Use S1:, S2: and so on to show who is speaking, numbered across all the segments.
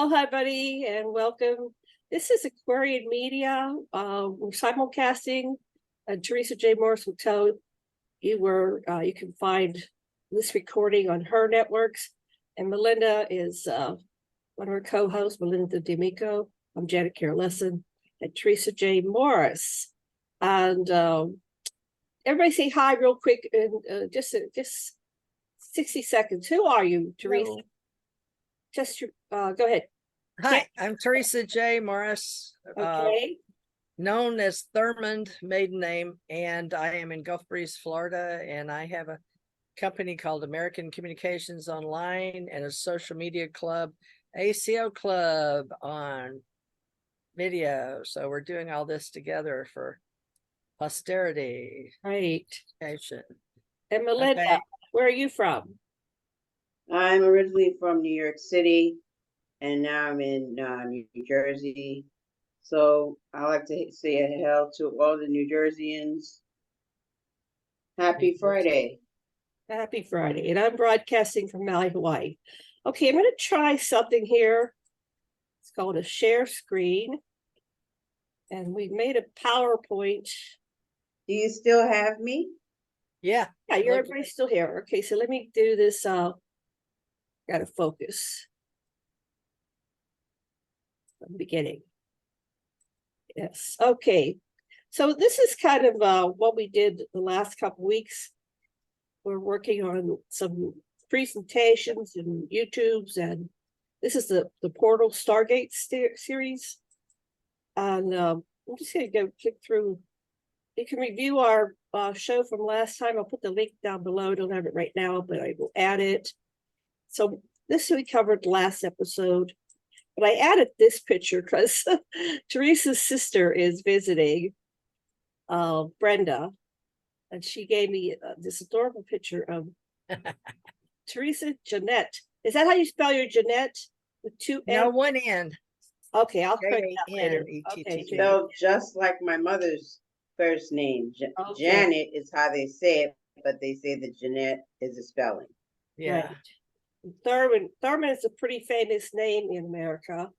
S1: Well, hi, buddy, and welcome. This is Aquarian Media. We're simulcasting. Theresa J Morris will tell you where you can find this recording on her networks. And Melinda is one of her co-hosts, Melinda DAmico. I'm Janet Care Lessin and Theresa J Morris. And everybody say hi real quick in just 60 seconds. Who are you, Theresa?
S2: Hello.
S1: Just go ahead.
S2: Hi, I'm Theresa J Morris,
S1: Okay.
S2: known as Thurmond maiden name, and I am in Gulf Breeze, Florida, and I have a company called American Communications Online and a social media club, ACO Club, on video. So we're doing all this together for posterity.
S1: Right.
S2: Education.
S1: And Melinda,
S2: Okay.
S1: where are you from?
S3: I'm originally from New York City, and now I'm in New Jersey. So I like to say a hello to all the New Jerseyans. Happy Friday.
S1: Happy Friday. And I'm broadcasting from Maui, Hawaii. Okay, I'm going to try something here. It's called a share screen. And we made a PowerPoint.
S3: Do you still have me?
S2: Yeah.
S1: Yeah, everybody's still here. Okay, so let me do this. Got to focus. From the beginning. Yes. Okay. So this is kind of what we did the last couple weeks. We're working on some presentations and YouTubes, and this is the Portal Stargate series. And I'm just going to go click through. You can review our show from last time. I'll put the link down below. I don't have it right now, but I will add it. So this we covered last episode. But I added this picture because Theresa's sister is visiting Brenda, and she gave me this adorable picture of Theresa Jeanette. Is that how you spell your Jeanette? With two N?
S2: No, one N.
S1: Okay, I'll correct that later. Okay,
S3: Spelled just like my mother's first name.
S1: Okay.
S3: Janet is how they say it, but they say that Jeanette is a spelling.
S2: Yeah.
S1: Right. Thurmond is a pretty famous name in America.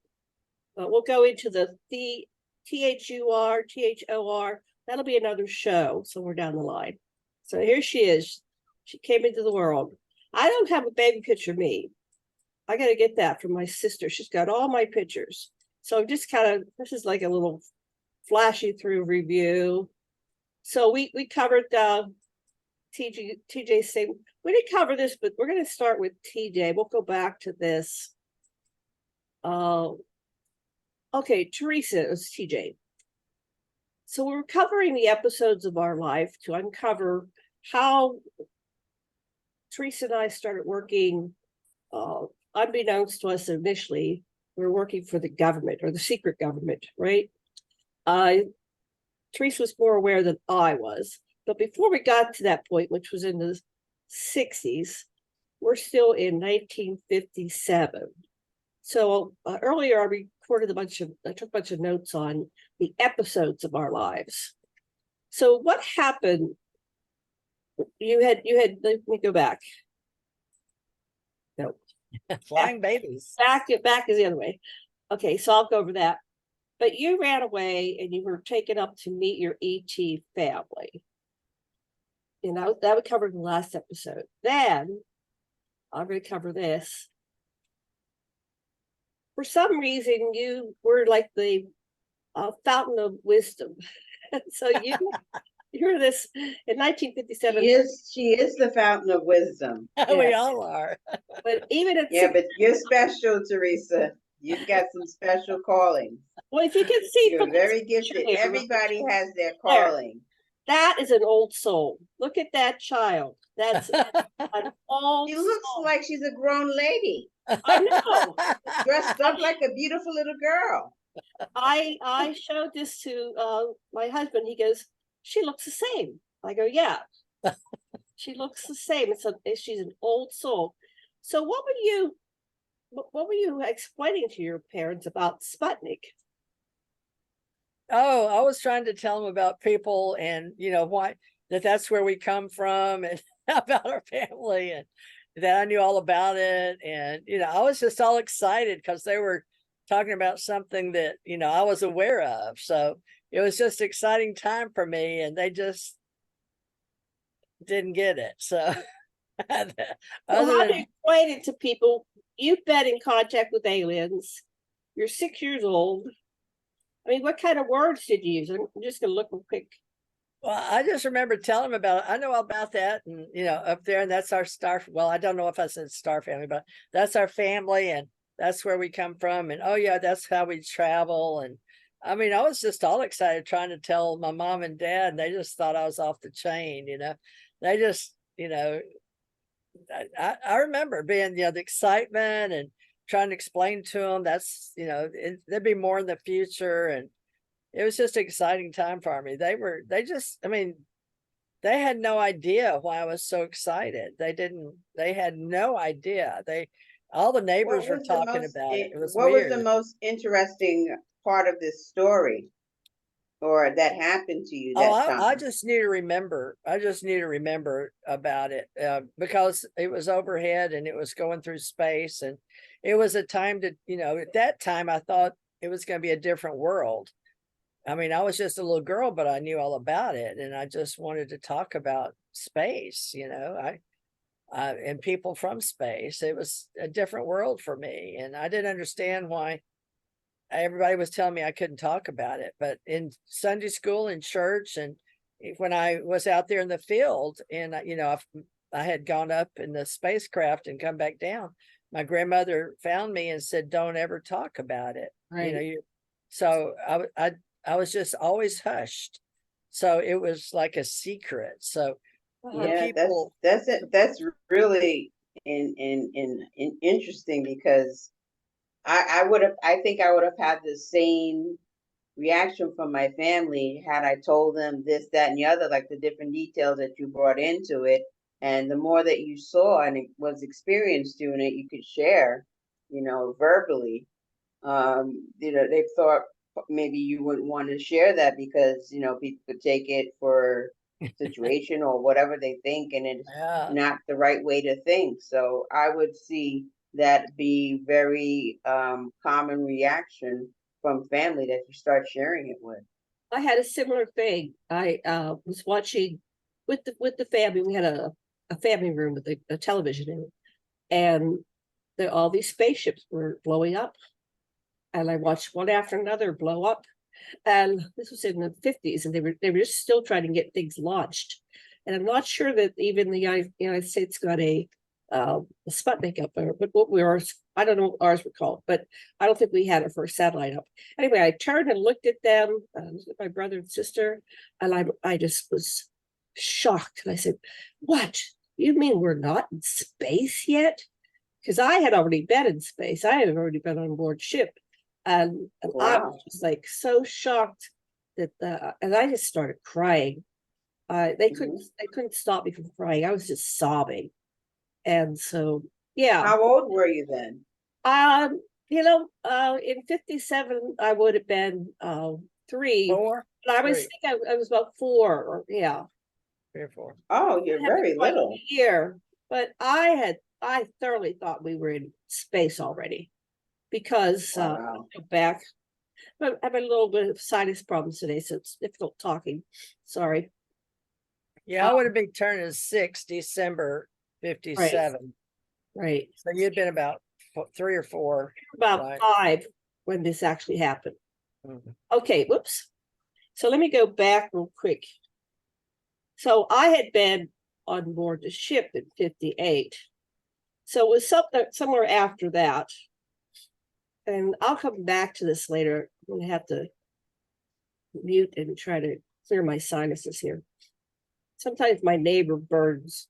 S1: But we'll go into the THUR, THOR. That'll be another show somewhere down the line. So here she is. She came into the world. I don't have a baby picture of me. I got to get that from my sister. She's got all my pictures. So just kind of, this is like a little flashy through review. So we covered TJ saying, we didn't cover this, but we're going to start with TJ. We'll go back to this. Okay, Theresa, it was TJ. So we're covering the episodes of our life to uncover how Theresa and I started working, unbeknownst to us initially, we were working for the government or the secret government, right? Theresa was more aware than I was. But before we got to that point, which was in the 60s, we're still in 1957. So earlier I recorded I took a bunch of notes on the episodes of our lives. So what happened? You had, let me go back. No.
S2: Flying babies.
S1: Back is the other way. Okay, so I'll go over that. But you ran away and you were taken up to meet your ET family. You know, that we covered in the last episode. Then I'm going to cover this. For some reason, you were like the fountain of wisdom. So you're this in 1957.
S3: She is the fountain of wisdom.
S2: We all are.
S1: But even at
S3: but you're special, Theresa. You've got some special callings.
S1: Well, if you can see,
S3: you're very gifted. Everybody has their calling.
S1: That is an old soul. Look at that child. That's an old.
S3: She looks like she's a grown lady.
S1: I know.
S3: Dressed up like a beautiful little girl.
S1: I showed this to my husband. He goes, she looks the same. I go, yeah. She looks the same. She's an old soul. So what were you explaining to your parents about Sputnik?
S2: Oh, I was trying to tell them about people and, why that's where we come from and about our family and that I knew all about it. And, I was just all excited because they were talking about something that, you know, I was aware of. So it was just an exciting time for me, and they just didn't get it. So
S1: Well,
S2: other
S1: how do
S2: than
S1: you explain it to people? You've been in contact with aliens. You're 6 years old. I mean, what kind of words did you use? I'm just gonna look real quick.
S2: Well, I just remember telling him about it. I know about that, and you know, up there, and that's our star. Well, I don't know if I said star family, but that's our family, and that's where we come from. And oh yeah, that's how we travel. And I mean, I was just all excited trying to tell my mom and dad, and they just thought I was off the chain. You know, they just, you know, I remember being, you know, the excitement and trying to explain to them that's, you know, there'd be more in the future, and it was just an exciting time for me. They just, I mean, they had no idea why I was so excited. They had no idea. All the neighbors were talking about it. It was
S3: what was
S2: weird.
S3: the most interesting part of this story, or that happened to you
S2: Oh,
S3: that
S2: I
S3: time?
S2: just need to remember. I just need to remember about it because it was overhead and it was going through space, and it was a time to, you know, at that time I thought it was going to be a different world. I mean, I was just a little girl, but I knew all about it, and I just wanted to talk about space, you know, and people from space. It was a different world for me, and I didn't understand why everybody was telling me I couldn't talk about it. But in Sunday school and church, and when I was out there in the field, and you know, I had gone up in the spacecraft and come back down, my grandmother found me and said, "Don't ever talk about it." You know,
S1: Right.
S2: so I was just always hushed. So it was like a secret. So the
S3: Yeah,
S2: people,
S3: that's it. That's really in interesting, because I think I would have had the same reaction from my family had I told them this, that, and the other, like the different details that you brought into it. And the more that you saw and it was experienced doing it, you could share, you know, verbally. You know, they thought maybe you wouldn't want to share that because, you know, people could take it for situation or whatever they think, and it's
S2: yeah,
S3: not the right way to think. So I would see that be very common reaction from family that you start sharing it with.
S1: I had a similar thing. I was watching with the family. We had a family room with a television in it, and all these spaceships were blowing up, and I watched one after another blow up. And this was in the 50s, and they were just still trying to get things launched. And I'm not sure that even the United States got a Sputnik up there, but what we were, I don't know what ours were called, but I don't think we had a first satellite up. Anyway, I turned and looked at them, with my brother and sister, and I just was shocked. And I said, "What? You mean we're not in space yet?" Because I had already been in space. I had already been on board ship. And I was
S3: Wow.
S1: just like so shocked that and I just started crying. They couldn't
S3: Mhm.
S1: they couldn't stop me from crying. I was just sobbing. And so yeah.
S3: How old were you then?
S1: In 57 I would have been 3.
S2: four,
S1: But I was
S2: three,
S1: think I was about 4, or yeah.
S2: 3 or 4.
S3: Oh, you're
S1: I had been
S3: very
S1: quite
S3: little.
S1: a year, but I thoroughly thought we were in space already, because
S3: Wow.
S1: go back. I'm having a little bit of sinus problems today, so it's difficult talking. Sorry.
S2: Yeah, I would have been turning 6 December
S1: Right,
S2: 57.
S1: right.
S2: So you'd been about 3 or 4,
S1: About
S2: right?
S1: 5 when this actually happened.
S2: Mhm.
S1: Okay, whoops. So let me go back real quick. So I had been on board the ship in 58. So it was somewhere after that. And I'll come back to this later. I'm gonna have to mute and try to clear my sinuses here. Sometimes my neighbor burns,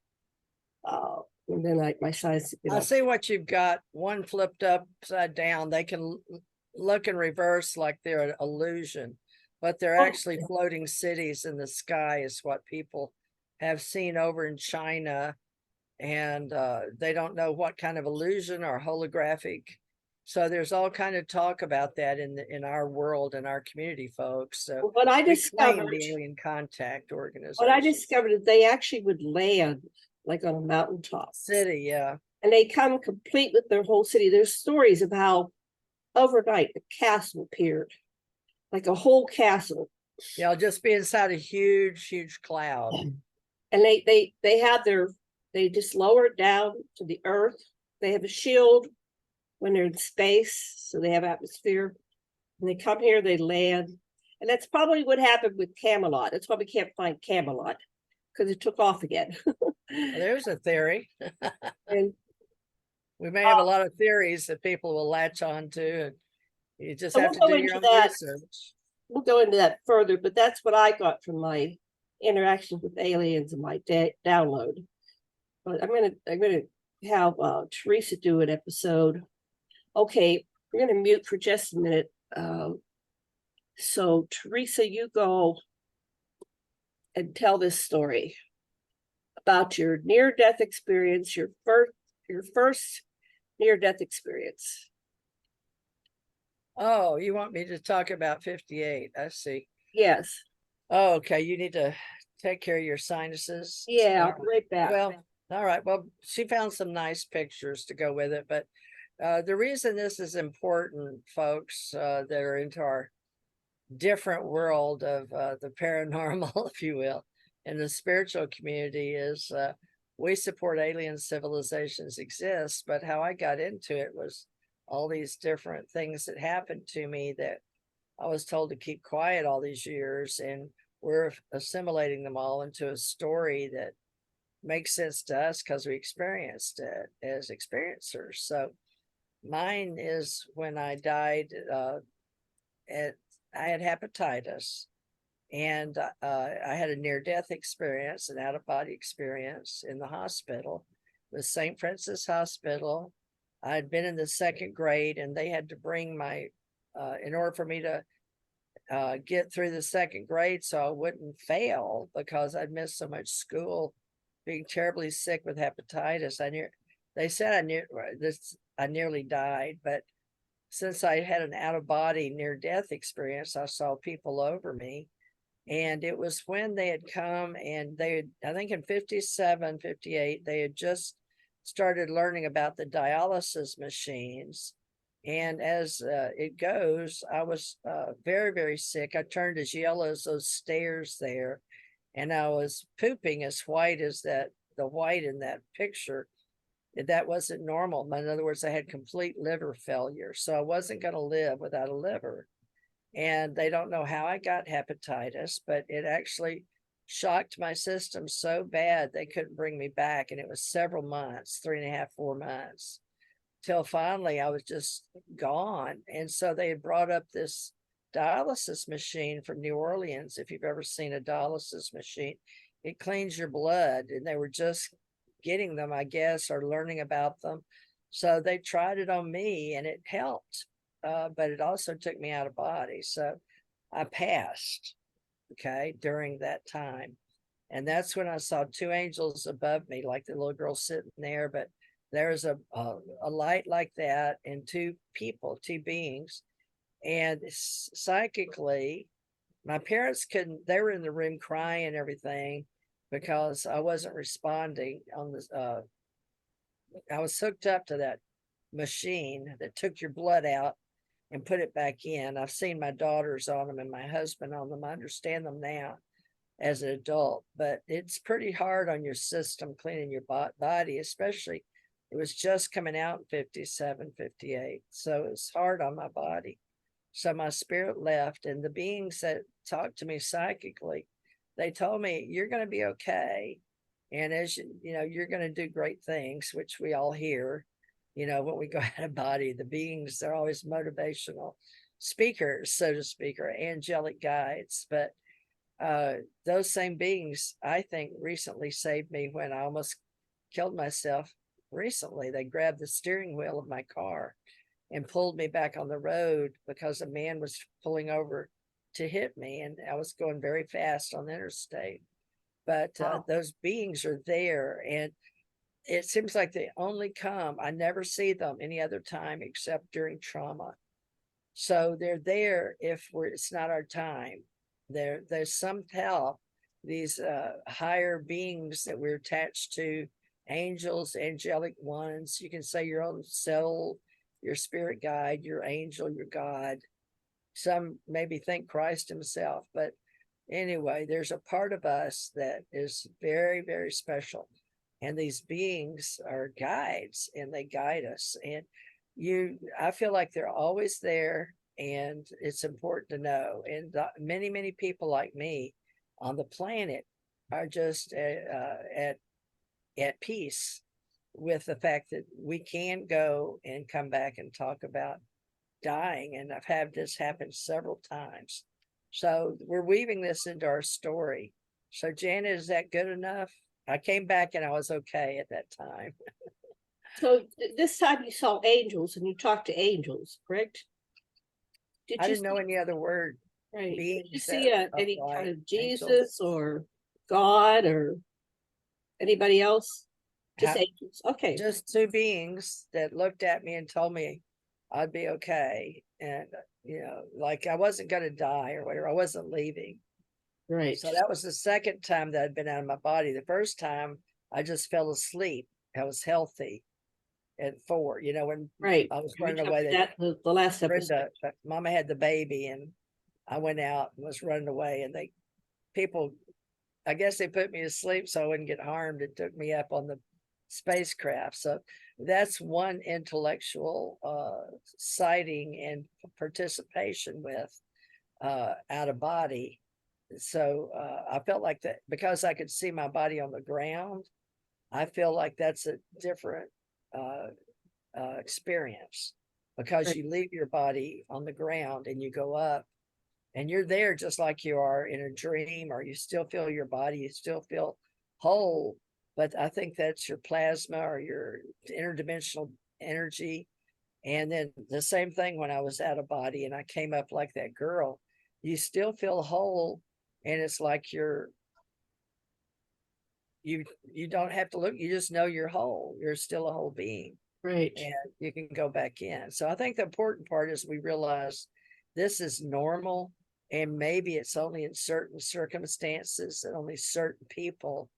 S1: and then my sinuses get
S2: I
S1: up.
S2: see what you've got. One flipped upside down. They can look in reverse like they're an illusion, but they're
S1: Oh,
S2: actually floating cities in the sky is what people have seen over in China. And they don't know what kind of illusion or holographic. So there's all kind of talk about that in our world and our community, folks. So
S1: what I
S2: we claim
S1: discovered,
S2: the alien contact
S1: what I
S2: organization.
S1: discovered is they actually would land like on a mountaintop,
S2: City, yeah.
S1: and they come complete with their whole city. There's stories of how overnight, a castle appeared, like a whole castle.
S2: Yeah, I'll just be inside a huge, huge cloud.
S1: And they have they just lower it down to the earth. They have a shield when they're in space, so they have atmosphere. And they come here, they land. And that's probably what happened with Camelot. That's why we can't find Camelot, because it took off again.
S2: Well, there's a theory.
S1: And
S2: We may have a lot of theories that people will latch on to, and you just
S1: So
S2: have
S1: we'll
S2: to
S1: go
S2: do your
S1: into
S2: own
S1: that.
S2: research.
S1: we'll go into that further, but that's what I got from my interactions with aliens and my download. But I'm gonna have Theresa do an episode. Okay, we're gonna mute for just a minute. So Theresa, you go and tell this story about your near-death experience, your first near-death experience.
S2: Oh, you want me to talk about 58? I see.
S1: Yes.
S2: Oh, okay. You need to take care of your sinuses.
S1: Yeah,
S2: All
S1: I'll be right back.
S2: Well, all right. Well, she found some nice pictures to go with it. But the reason this is important, folks, that are into our different world of the paranormal, if you will, and the spiritual community is we support alien civilizations exist. But how I got into it was all these different things that happened to me that I was told to keep quiet all these years, and we're assimilating them all into a story that makes sense to us because we experienced it as experiencers. So mine is when I died I had hepatitis, and I had a near-death experience, an out-of-body experience in the hospital with St. Francis Hospital. I'd been in the second grade, and they had to bring my, in order for me to get through the second grade so I wouldn't fail because I'd missed so much school, being terribly sick with hepatitis. They said I nearly died, but since I had an out-of-body near-death experience, I saw people over me. And it was when they had come and I think in 57, 58, they had just started learning about the dialysis machines. And as it goes, I was very, very sick. I turned as yellow as those stairs there. And I was pooping as white as the white in that picture. That wasn't normal. In other words, I had complete liver failure. So I wasn't going to live without a liver. And they don't know how I got hepatitis, but it actually shocked my system so bad they couldn't bring me back. And it was several months, 3.5, 4 months, till finally I was just gone. And so they had brought up this dialysis machine from New Orleans. If you've ever seen a dialysis machine, it cleans your blood. And they were just getting them, I guess, or learning about them. So they tried it on me and it helped. But it also took me out of body. So I passed, okay, during that time. And that's when I saw two angels above me, like the little girl sitting there. But there's a light like that and two people, two beings. And psychically, my parents they were in the room crying and everything because I wasn't responding on this. I was hooked up to that machine that took your blood out and put it back in. I've seen my daughters on them and my husband on them. I understand them now as an adult, but it's pretty hard on your system cleaning your body, especially it was just coming out in 57, 58. So it's hard on my body. So my spirit left, and the beings that talked to me psychically, they told me, you're going to be okay. And as you know, you're going to do great things, which we all hear. You know, when we go out of body, the beings, they're always motivational speakers, so to speak, or angelic guides. But those same beings, I think, recently saved me when I almost killed myself recently. They grabbed the steering wheel of my car and pulled me back on the road because a man was pulling over to hit me, and I was going very fast on the interstate. But those beings are there, and it seems like they only come. I never see them any other time except during trauma. So they're there if it's not our time. There's some help. These higher beings that we're attached to, angels, angelic ones. You can say your own soul your spirit guide, your angel, your God. Some maybe think Christ himself, but anyway, there's a part of us that is very, very special. And these beings are guides and they guide us. And I feel like they're always there, and it's important to know. And many, many people like me on the planet are just at peace with the fact that we can go and come back and talk about dying. And I've had this happen several times. So we're weaving this into our story. So Janet, is that good enough? I came back and I was okay at that time.
S1: So this time you saw angels and you talked to angels, correct?
S2: I didn't know any other word.
S1: Right. Did you
S2: Beings
S1: see
S2: that
S1: any
S2: look
S1: kind
S2: like
S1: of Jesus
S2: angels.
S1: or God or anybody else? Just
S2: How-
S1: angels. Okay.
S2: Just two beings that looked at me and told me I'd be okay. And, like I wasn't going to die or whatever. I wasn't leaving.
S1: Right.
S2: So that was the second time that I'd been out of my body. The first time I just fell asleep. I was healthy at 4, when
S1: Right.
S2: I was
S1: We
S2: running
S1: covered
S2: away.
S1: that the last episode.
S2: Brenda, Mama had the baby and I went out and was running away, and people, I guess they put me to sleep so I wouldn't get harmed and took me up on the spacecraft. So that's one intellectual sighting and participation with out of body. So I felt like that because I could see my body on the ground. I feel like that's a different experience, because
S1: Right.
S2: you leave your body on the ground and you go up and you're there just like you are in a dream, or you still feel your body, you still feel whole. But I think that's your plasma or your interdimensional energy. And then the same thing when I was out of body and I came up like that girl, you still feel whole. And it's like you don't have to look, you just know you're whole. You're still a whole being.
S1: Right.
S2: And you can go back in. So I think the important part is we realize this is normal, and maybe it's only in certain circumstances that only certain people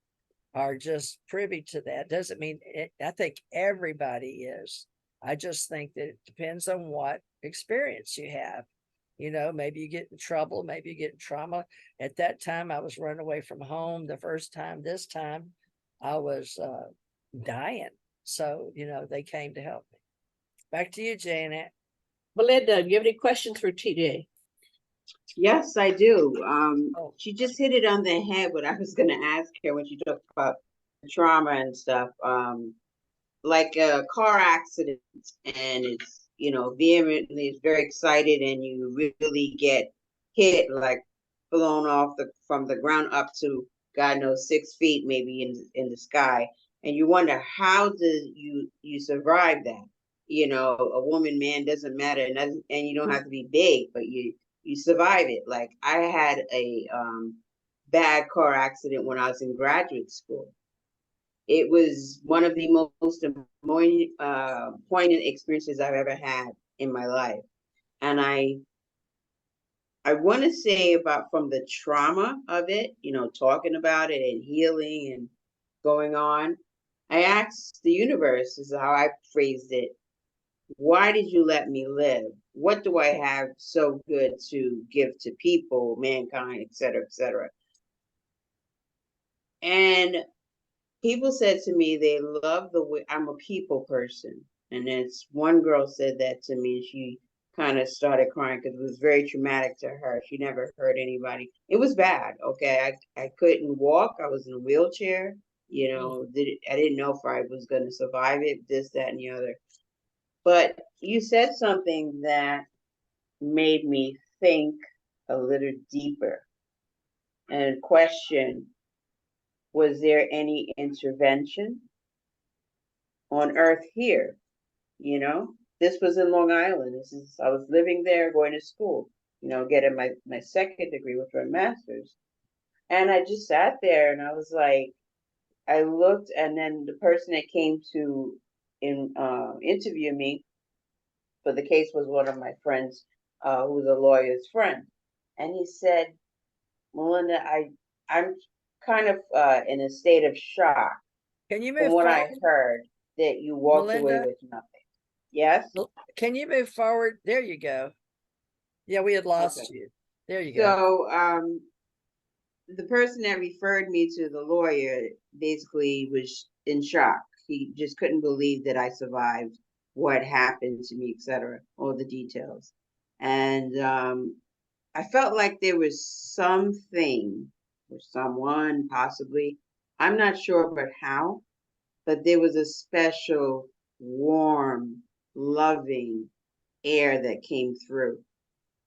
S2: are just privy to that. Doesn't mean it, I think everybody is. I just think that it depends on what experience you have. Maybe you get in trouble, maybe you get in trauma. At that time, I was running away from home the first time. This time, I was dying. So, they came to help me. Back to you, Janet.
S1: Melinda, do you have any questions for TJ?
S3: Yes, I do.
S2: Oh.
S3: She just hit it on the head. What I was going to ask her when she talked about trauma and stuff, like a car accident, and it's vehemently, it's very excited, and you really get hit, like blown off from the ground up to God knows 6 feet, maybe in the sky, and you wonder how did you survive that? A woman, man, doesn't matter, and you don't have to be big, but you survive it. Like I had a bad car accident when I was in graduate school. It was one of the most poignant experiences I've ever had in my life. And I want to say about from the trauma of it, talking about it and healing and going on. I asked the universe, is how I phrased it, why did you let me live? What do I have so good to give to people, mankind, et cetera, et cetera? And people said to me they love the way I'm a people person. And it's one girl said that to me. She kind of started crying because it was very traumatic to her. She never hurt anybody. It was bad. Okay. I couldn't walk. I was in a wheelchair. I didn't know if I was going to survive it, this, that, and the other. But you said something that made me think a little deeper and question, was there any intervention on Earth here? This was in Long Island. I was living there, going to school, getting my second degree, which was a master's. And I just sat there and I was like, I looked, and then the person that came to interview me for the case was one of my friends, who was a lawyer's friend. And he said, Melinda, I'm kind of in a state of shock
S2: Can you
S3: from
S2: move
S3: what I
S2: forward,
S3: heard, that you walked away
S2: Melinda?
S3: with nothing. Yes.
S2: Can you move forward? There you go. Yeah, we had lost
S3: Okay.
S2: you. There you go.
S3: So, the person that referred me to the lawyer basically was in shock. He just couldn't believe that I survived what happened to me, etc., all the details. And I felt like there was something or someone possibly, I'm not sure but how, but there was a special, warm, loving air that came through.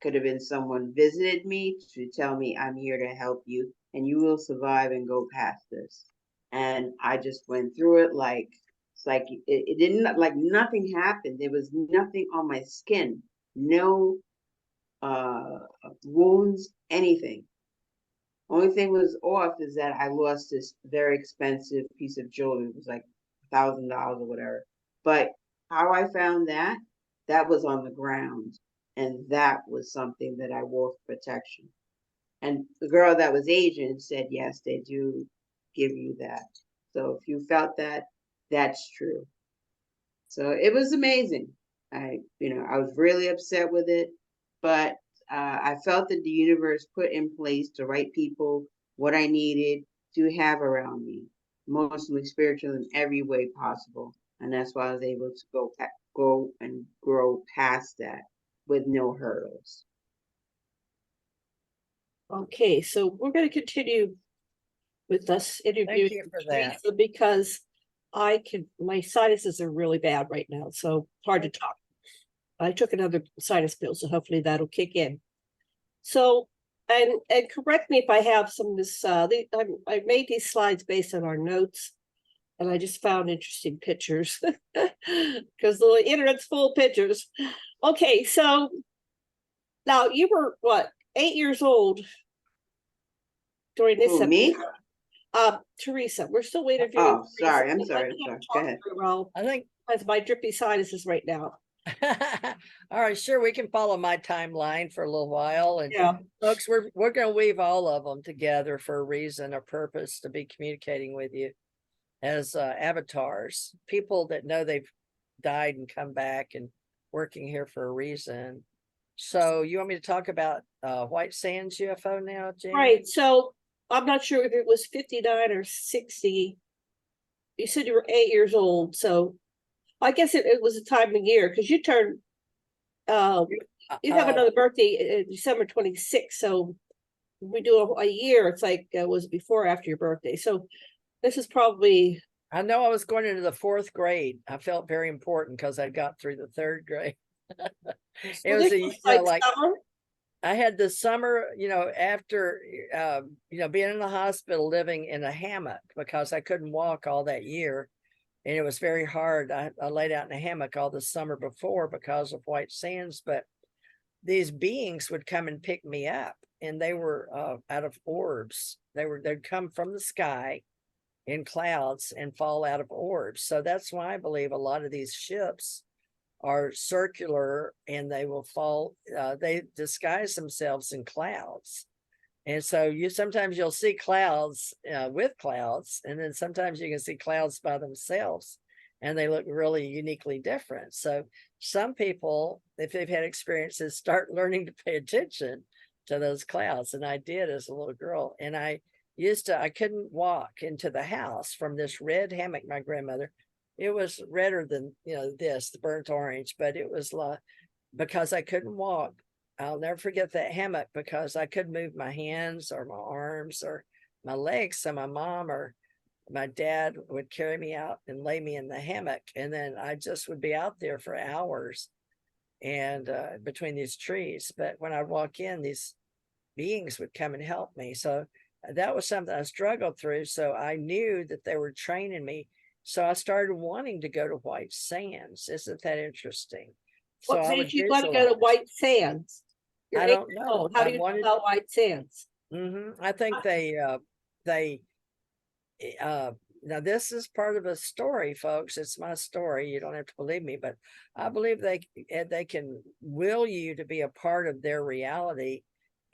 S3: Could have been someone visited me to tell me I'm here to help you and you will survive and go past this. And I just went through it like it's like it didn't, like nothing happened. There was nothing on my skin, no uh wounds, anything. Only thing was off is that I lost this very expensive piece of jewelry. It was like $1,000 or whatever. But how I found that, that was on the ground. And that was something that I wore for protection. And the girl that was Asian said, yes, they do give you that. So if you felt that, that's true. So it was amazing. I was really upset with it, but I felt that the universe put in place the right people, what I needed to have around me, mostly spiritual in every way possible, and that's why I was able to go and grow past that with no hurdles.
S1: Okay, so we're going to continue with us interviewing
S2: you for that.
S1: Theresa because my sinuses are really bad right now, so hard to talk. I took another sinus pill, so hopefully that'll kick in. So, and correct me if I have some of this, I made these slides based on our notes, and I just found interesting pictures because the internet's full of pictures. Okay, so now you were what, 8 years old during this
S3: Who, me?
S1: Theresa, we're still waiting for you.
S3: Oh, sorry. I'm sorry. Go ahead.
S1: Well,
S2: I think
S1: that's my drippy sinuses right now.
S2: all right, sure, we can follow my timeline for a little while. And
S1: Yeah.
S2: folks, we're going to weave all of them together for a reason, a purpose, to be communicating with you as avatars, people that know they've died and come back and working here for a reason. So you want me to talk about White Sands UFO now, Jane?
S1: Right. So I'm not sure if it was 59 or 60. You said you were 8 years old, so I guess it was a time of year because you turned. You have another birthday December 26th, so we do a year. It's like was it before or after your birthday? So this is probably.
S2: I know I was going into the 4th grade. I felt very important because I got through the 3rd grade. It was like
S1: summer?
S2: I had the summer, after, being in the hospital, living in a hammock because I couldn't walk all that year. And it was very hard. I laid out in a hammock all the summer before because of White Sands, but these beings would come and pick me up, and they were out of orbs. They'd come from the sky in clouds and fall out of orbs. So that's why I believe a lot of these ships are circular and they will fall. They disguise themselves in clouds. And so sometimes you'll see clouds with clouds, and then sometimes you can see clouds by themselves, and they look really uniquely different. So some people, if they've had experiences, start learning to pay attention to those clouds. And I did as a little girl. And I couldn't walk into the house from this red hammock. My grandmother, it was redder than, the burnt orange, but it was because I couldn't walk. I'll never forget that hammock because I couldn't move my hands or my arms or my legs. So my mom or my dad would carry me out and lay me in the hammock. And then I just would be out there for hours and between these trees. But when I walk in, these beings would come and help me. So that was something I struggled through. So I knew that they were training me. So I started wanting to go to White Sands. Isn't that interesting?
S1: What made you want to go to White Sands?
S2: I don't know.
S1: How do you know about White Sands?
S2: I think now this is part of a story, folks. It's my story. You don't have to believe me, but I believe they can will you to be a part of their reality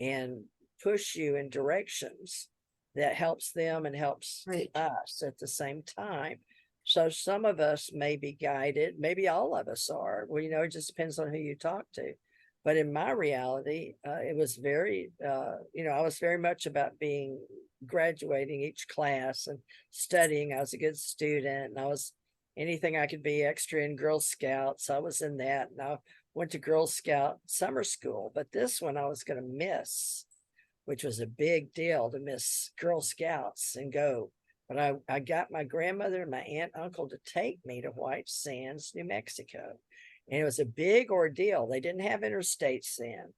S2: and push you in directions that helps them and helps us at the same time. So some of us may be guided, maybe all of us are. Well, it just depends on who you talk to. But in my reality, it was very, I was very much about graduating each class and studying. I was a good student, and I was anything I could be extra in Girl Scouts. I was in that, and I went to Girl Scout summer school. But this one I was going to miss, which was a big deal to miss Girl Scouts and go. But I got my grandmother and my aunt and uncle to take me to White Sands, New Mexico. And it was a big ordeal. They didn't have interstates then.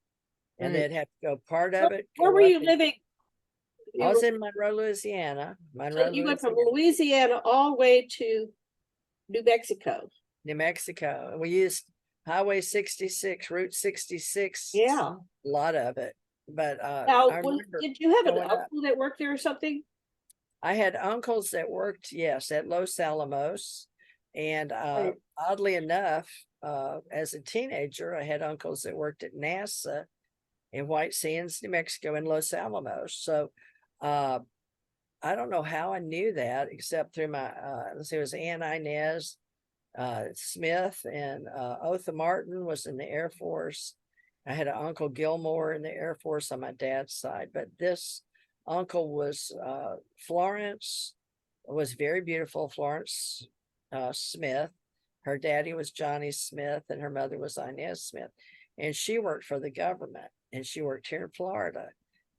S2: And they'd have to go part of it.
S1: Where were you living?
S2: I was in Monroe, Louisiana.
S1: So you went from Louisiana all the way to New Mexico.
S2: New Mexico. We used Highway 66, Route 66.
S1: Yeah.
S2: A lot of it. But
S1: now,
S2: I remember
S1: did you have an
S2: going up.
S1: uncle that worked there or something?
S2: I had uncles that worked, yes, at Los Alamos. And
S1: Right.
S2: oddly enough, as a teenager, I had uncles that worked at NASA in White Sands, New Mexico, and Los Alamos. So I don't know how I knew that, except through my, let's see, it was Aunt Inez Smith, and Otha Martin was in the Air Force. I had an Uncle Gilmore in the Air Force on my dad's side, but this uncle was Florence, was very beautiful, Florence Smith. Her daddy was Johnny Smith, and her mother was Inez Smith. And she worked for the government, and she worked here in Florida.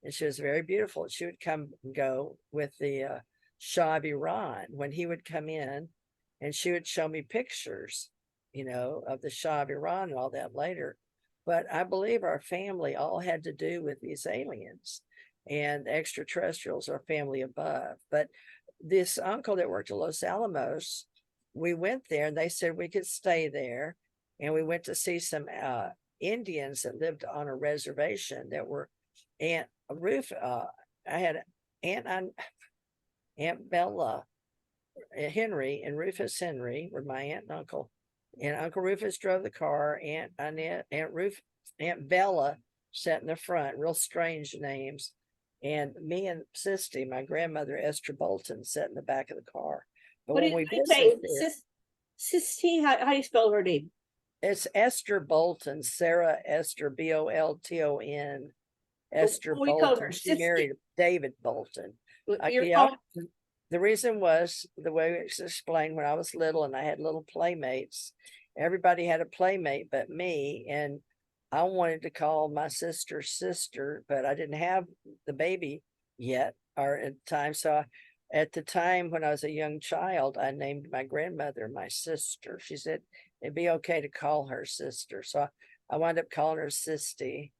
S2: And she was very beautiful. She would come and go with the Shah of Iran when he would come in, and she would show me pictures, of the Shah of Iran and all that later. But I believe our family all had to do with these aliens, and extraterrestrials are family above. But this uncle that worked at Los Alamos, we went there and they said we could stay there. And we went to see some Indians that lived on a reservation that were I had Aunt Bella Henry and Rufus Henry were my aunt and uncle. And Uncle Rufus drove the car. Aunt Bella sat in the front, real strange names. And me and Sisty, my grandmother, Esther Bolton, sat in the back of the car. But
S1: What
S2: when
S1: did
S2: we
S1: you say?
S2: visited,
S1: Sisty, how do you spell her name?
S2: it's Esther Bolton, Sarah Esther, Bolton, Esther
S1: we called
S2: Bolton.
S1: her
S2: She
S1: Sisty.
S2: married David Bolton.
S1: You're
S2: The reason was the way it's explained when I was little and I had little playmates. Everybody had a playmate but me, and I wanted to call my sister, but I didn't have the baby yet or at the time. So at the time when I was a young child, I named my grandmother my sister. She said it'd be okay to call her sister. So I wound up calling her Sisty.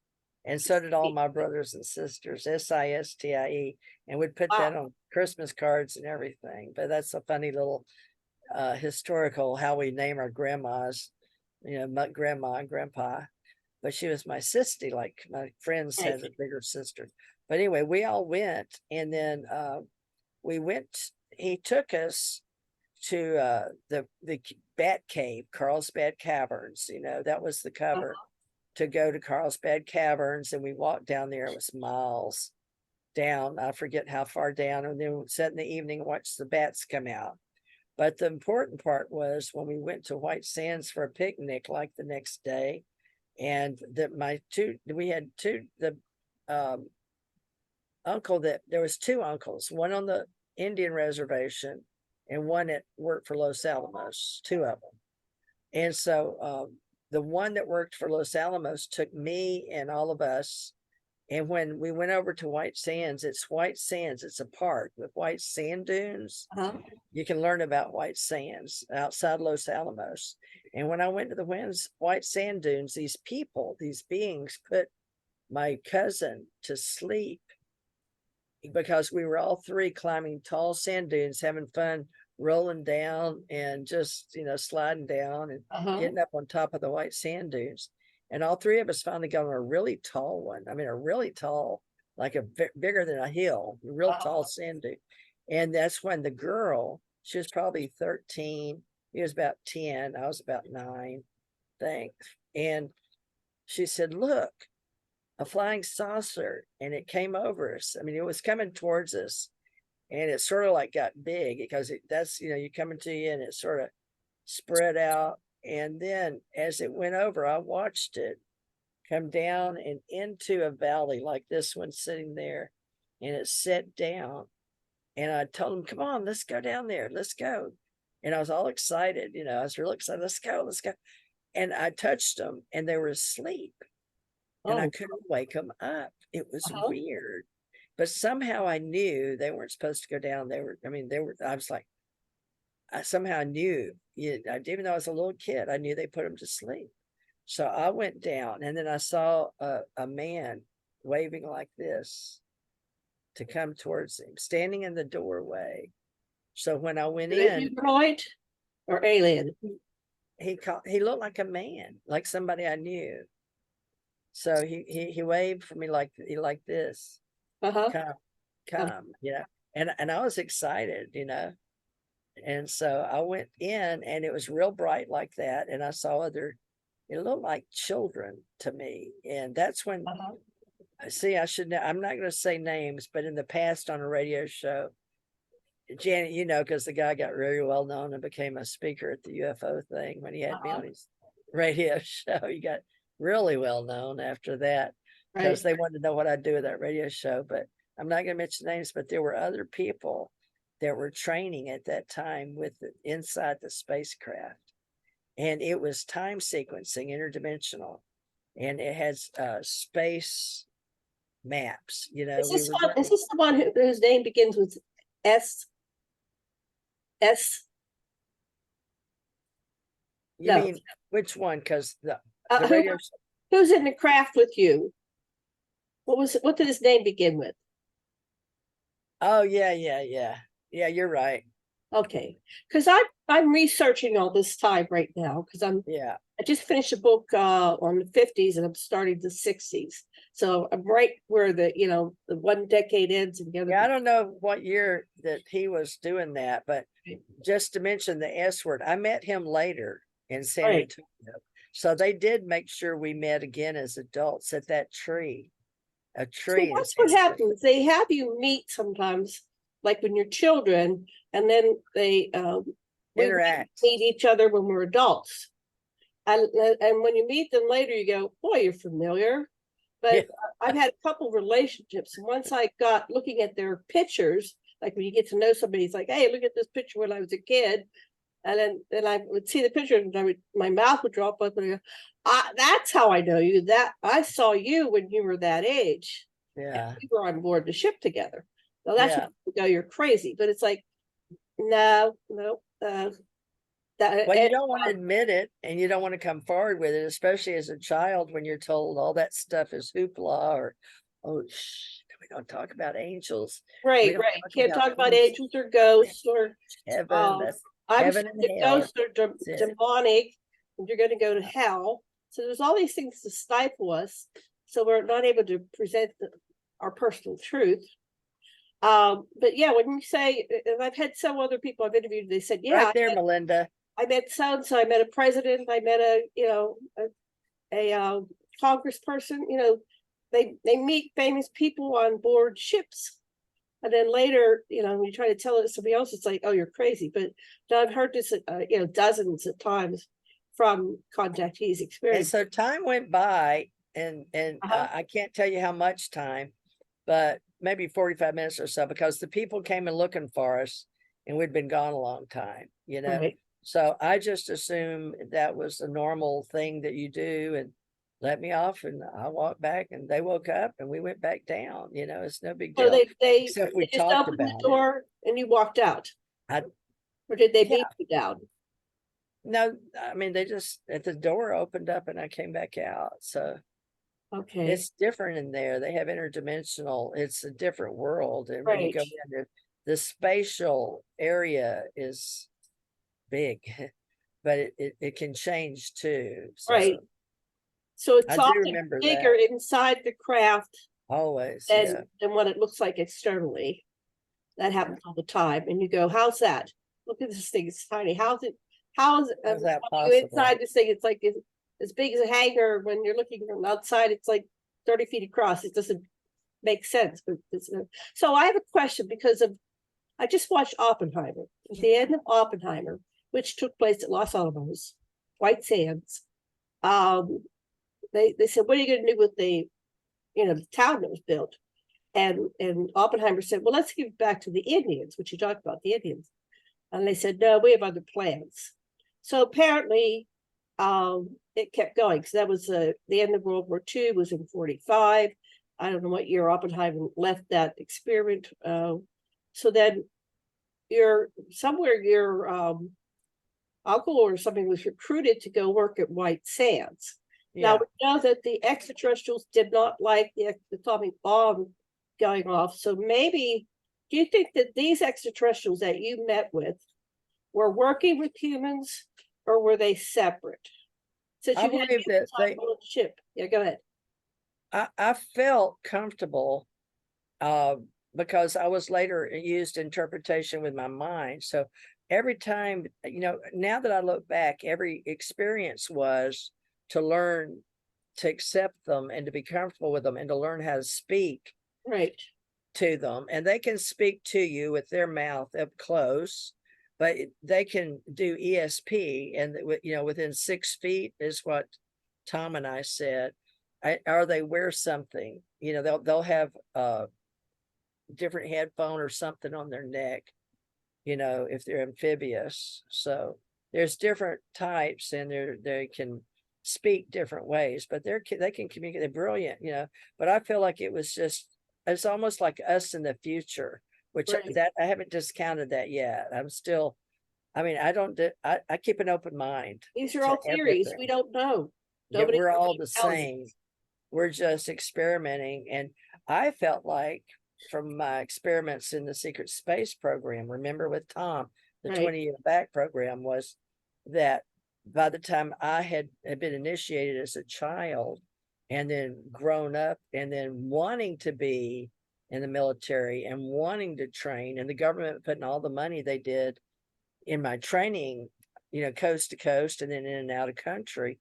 S2: And so did all my brothers and sisters, Sistie, and we'd put that on Christmas cards and everything. But that's a funny little historical how we name our grandmas, my grandma and grandpa. But she was my Sisty, like my friends had a bigger sister. But anyway, we all went, and then he took us to the Bat Cave, Carlsbad Caverns. That was the cover. To go to Carlsbad Caverns, and we walked down there. It was miles down. I forget how far down. And then we sat in the evening and watched the bats come out. But the important part was when we went to White Sands for a picnic, like the next day, and uncle that there was two uncles, one on the Indian reservation and one that worked for Los Alamos, two of them. And so the one that worked for Los Alamos took me and all of us. And when we went over to White Sands, it's White Sands. It's a park with white sand dunes. You can learn about White Sands outside Los Alamos. And when I went to the white sand dunes, these beings put my cousin to sleep because we were all three climbing tall sand dunes, having fun, rolling down and just, sliding down and getting up on top of the white sand dunes. And all three of us finally got on a really tall one. I mean, a really tall, like bigger than a hill, a real tall sand dune. And that's when the girl, she was probably 13. He was about 10. I was about 9, thanks. And she said, look, a flying saucer. And it came over us. I mean, it was coming towards us. and it sort of like got big because that's, you coming to you and it sort of spread out. And then as it went over, I watched it come down and into a valley like this one sitting there, and it set down. And I told him, come on, let's go down there. Let's go. And I was all excited. I was really excited. Let's go. Let's go. And I touched them and they were asleep. And I couldn't wake them up. It was weird. But somehow I knew they weren't supposed to go down. I was like, I somehow knew, even though I was a little kid, I knew they put them to sleep. So I went down, and then I saw a man waving like this to come towards him, standing in the doorway. So when I went in,
S1: humanoid or alien?
S2: he looked like a man, like somebody I knew. So he waved for me like this. Come, and I was excited, And so I went in, and it was real bright like that, and I saw it looked like children to me. And that's when see, I'm not going to say names, but in the past on a radio show, Janet, because the guy got very well known and became a speaker at the UFO thing when he had me on his radio show. He got really well known after that because they wanted to know what I'd do with that radio show. But I'm not going to mention names, but there were other people that were training at that time inside the spacecraft. And it was time sequencing, interdimensional. And it has space maps,
S1: Is this the one whose name begins with S?
S2: You mean which one? Because the
S1: who,
S2: radio
S1: who's in the craft with you? What did his name begin with?
S2: Oh, yeah. Yeah, you're right.
S1: Okay, because I'm researching all this time right now because I just finished a book on the 50s and I'm starting the 60s. So I'm right where the one decade ends and the other.
S2: Yeah, I don't know what year that he was doing that, but just to mention the S word, I met him later in San Antonio. So they did make sure we met again as adults at that tree. A tree.
S1: So that's what happens. They have you meet sometimes, like when you're children, and then they
S2: interact,
S1: meet each other when we're adults. And when you meet them later, you go, boy, you're familiar. But I've had a couple of relationships. And once I got looking at their pictures, like when you get to know somebody, it's like, hey, look at this picture when I was a kid. And then I would see the picture and my mouth would drop up and I go, that's how I know you. That I saw you when you were that age.
S2: Yeah.
S1: We were on board the ship together. Well, that's when you go, you're crazy. But it's like, no.
S2: Well, you don't want to admit it, and you don't want to come forward with it, especially as a child when you're told all that stuff is hoopla or, we don't talk about angels.
S1: Right. Can't talk about angels or ghosts or
S2: heaven. Heaven and hell.
S1: Ghosts are demonic, and you're going to go to hell. So there's all these things to stifle us, so we're not able to present our personal truth. But yeah, when you say, and I've had some other people I've interviewed, they said, yeah,
S2: right there, Melinda.
S1: I met so-and-so, I met a president, I met a congressperson, they meet famous people on board ships. And then later, when you try to tell it to somebody else, it's like, oh, you're crazy. But I've heard this, dozens of times from contactees experience.
S2: And so time went by, and I can't tell you how much time, but maybe 45 minutes or so, because the people came and looking for us, and we'd been gone a long time,
S1: Right.
S2: So I just assumed that was a normal thing that you do, and let me off, and I walked back, and they woke up, and we went back down. It's no big deal.
S1: So they
S2: except we
S1: just
S2: talked
S1: opened
S2: about
S1: the door and you walked out. Or did they beat you down?
S2: No, I mean, they just, at the door opened up and I came back out. So
S1: okay,
S2: it's different in there. They have interdimensional, it's a different world. And when you go into the spatial area is big, but it can change too.
S1: Right. So it's often bigger
S2: that.
S1: inside the craft
S2: always
S1: than what it looks like externally. That happens all the time. And you go, how's that? Look at this thing, it's tiny. How is that possible? Inside this thing, it's like as big as a hangar. When you're looking from outside, it's like 30 feet across. It doesn't make sense. But so I have a question because of I just watched Oppenheimer. At the end of Oppenheimer, which took place at Los Alamos, White Sands, they said, what are you going to do with the, the town that was built? And Oppenheimer said, well, let's give it back to the Indians, which you talked about, the Indians. And they said, no, we have other plans. So apparently it kept going. So that was the end of World War II was in 45. I don't know what year Oppenheimer left that experiment. So then your uncle or something was recruited to go work at White Sands.
S2: Yeah.
S1: Now we know that the extraterrestrials did not like the atomic bomb going off. So maybe, do you think that these extraterrestrials that you met with were working with humans, or were they separate? Since
S2: I
S1: you
S2: believe
S1: had
S2: that they,
S1: on the ship. Yeah, go ahead.
S2: I felt comfortable because I was later used interpretation with my mind. So every time, now that I look back, every experience was to learn to accept them and to be comfortable with them and to learn how to speak
S1: Right.
S2: to them. And they can speak to you with their mouth up close, but they can do ESP, and within 6 feet is what Tom and I said. Or they wear something, they'll have a different headphone or something on their neck, if they're amphibious. So there's different types, and they can speak different ways, but they can communicate. They're brilliant, but I feel like it's almost like us in the future, which
S1: Right.
S2: that I haven't discounted that yet. I'm still, I keep an open mind.
S1: These are all
S2: to
S1: theories.
S2: everything.
S1: We don't know.
S2: Yeah,
S1: Nobody
S2: we're all
S1: really
S2: the
S1: tells us.
S2: same. We're just experimenting. And I felt like from my experiments in the secret space program, remember with Tom, the
S1: Right.
S2: 20-year back program, was that by the time I had been initiated as a child and then grown up and then wanting to be in the military and wanting to train, and the government putting all the money they did in my training, coast to coast and then in and out of country,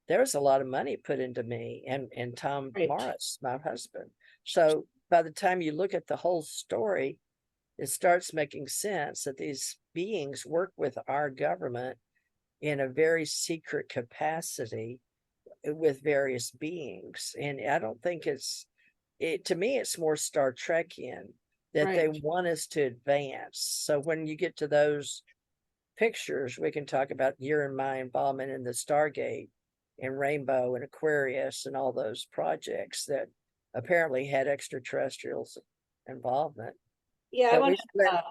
S2: there was a lot of money put into me and Tom
S1: Right.
S2: Morris, my husband. So by the time you look at the whole story, it starts making sense that these beings work with our government in a very secret capacity with various beings. And I don't think to me, it's more Star Trekian, that they
S1: Right.
S2: want us to advance. So when you get to those pictures, we can talk about your and my involvement in the Stargate and Rainbow and Aquarius and all those projects that apparently had extraterrestrials involvement.
S1: Yeah, I
S2: But
S1: want to have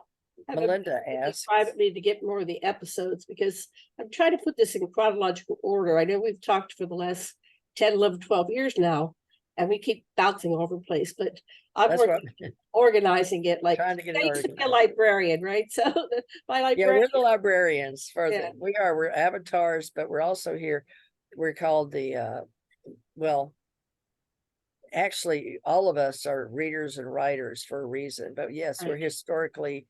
S2: Melinda
S1: a meeting
S2: asked,
S1: privately to get more of the episodes, because I'm trying to put this in chronological order. I know we've talked for the last 10, 11, 12 years now, and we keep bouncing all over the place, but I'm
S2: that's what
S1: organizing it. Like,
S2: trying to get
S1: I
S2: it
S1: used to be a
S2: organized.
S1: librarian, right? So my
S2: Yeah,
S1: librarian.
S2: we're the librarians
S1: Yeah.
S2: we're avatars, but we're also here. We're called actually all of us are readers and writers for a reason, but yes, we're
S1: Right.
S2: historical